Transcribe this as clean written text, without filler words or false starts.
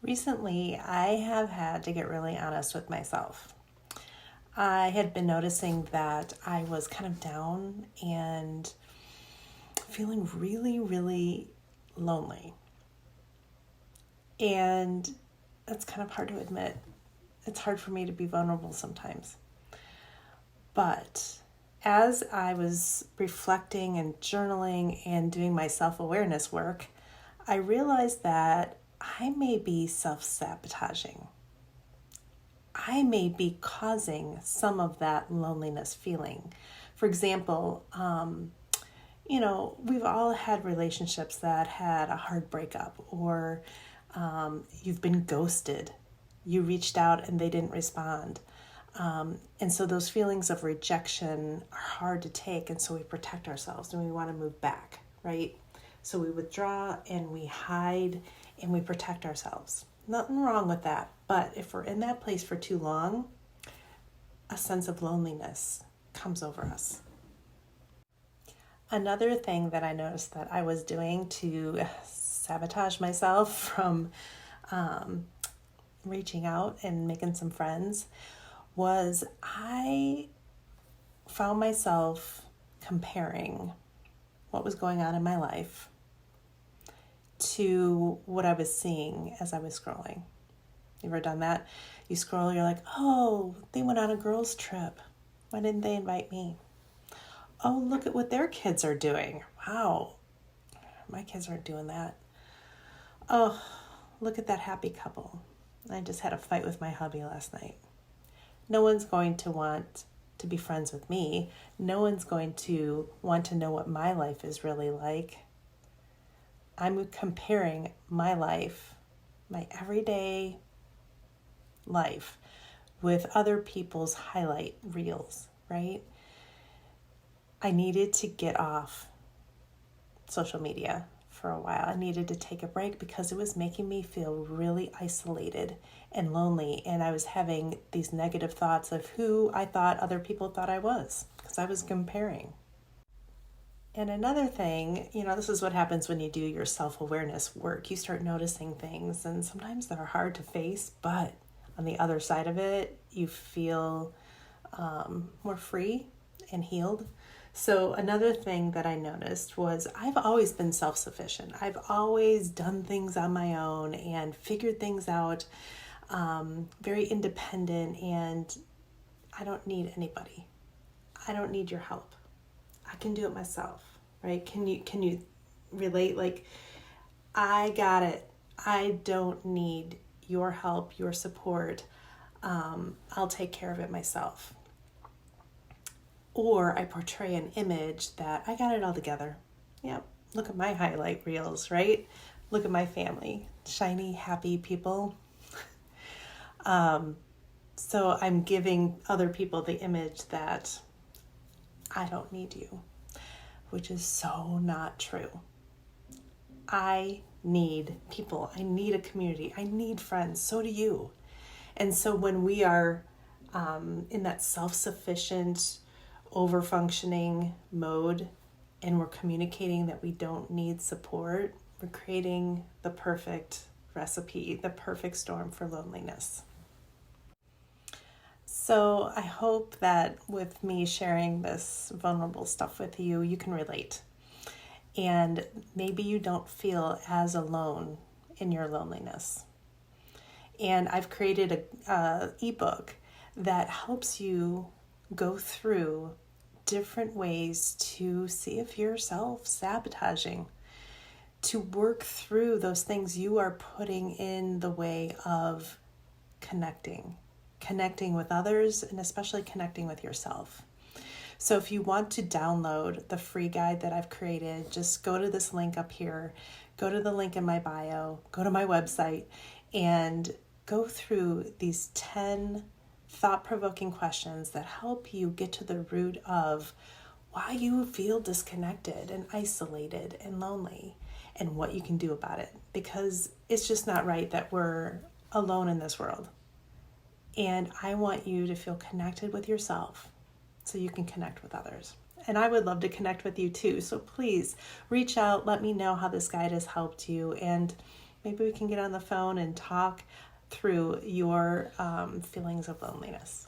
Recently, I have had to get really honest with myself. I had been noticing that I was kind of down and feeling really, really lonely. And that's kind of hard to admit. It's hard for me to be vulnerable sometimes. But as I was reflecting and journaling and doing my self awareness work, I realized that I may be self sabotaging. I may be causing some of that loneliness feeling. For example, we've all had relationships that had a hard breakup, or you've been ghosted. You reached out and they didn't respond. And so those feelings of rejection are hard to take, and so we protect ourselves and we want to move back, right? So we withdraw and we hide and we protect ourselves. Nothing wrong with that. But if we're in that place for too long, a sense of loneliness comes over us. Another thing that I noticed that I was doing to sabotage myself from reaching out and making some friends was I found myself comparing what was going on in my life to what I was seeing as I was scrolling. You ever done that? You scroll, you're like, oh, they went on a girls' trip. Why didn't they invite me? Oh, look at what their kids are doing. Wow, my kids aren't doing that. Oh, look at that happy couple. I just had a fight with my hubby last night. No one's going to want to be friends with me. No one's going to want to know what my life is really like. I'm comparing my life, my everyday life, with other people's highlight reels, right? I needed to get off social media for a while. I needed to take a break because it was making me feel really isolated and lonely, and I was having these negative thoughts of who I thought other people thought I was because I was comparing. And another thing, this is what happens when you do your self-awareness work. You start noticing things, and sometimes they're hard to face, but on the other side of it, you feel more free and healed. So another thing that I noticed was I've always been self-sufficient. I've always done things on my own and figured things out, very independent, and I don't need anybody. I don't need your help. I can do it myself, right? Can you relate? Like, I got it. I don't need your help, your support. I'll take care of it myself. Or I portray an image that I got it all together. Yep, look at my highlight reels, right? Look at my family, shiny, happy people. So I'm giving other people the image that I don't need you, which is so not true. I need people. I need a community. I need friends. So do you. And so when we are in that self-sufficient, over-functioning mode and we're communicating that we don't need support, we're creating the perfect recipe, the perfect storm for loneliness. So I hope that with me sharing this vulnerable stuff with you, you can relate. And maybe you don't feel as alone in your loneliness. And I've created a ebook that helps you go through different ways to see if you're self-sabotaging, to work through those things you are putting in the way of connecting with others, and especially connecting with yourself. So if you want to download the free guide that I've created, just go to this link up here, go to the link in my bio, go to my website, and go through these 10 thought-provoking questions that help you get to the root of why you feel disconnected and isolated and lonely, and what you can do about it. Because it's just not right that we're alone in this world. And I want you to feel connected with yourself so you can connect with others. And I would love to connect with you too. So please reach out, let me know how this guide has helped you. And Maybe we can get on the phone and talk through your feelings of loneliness.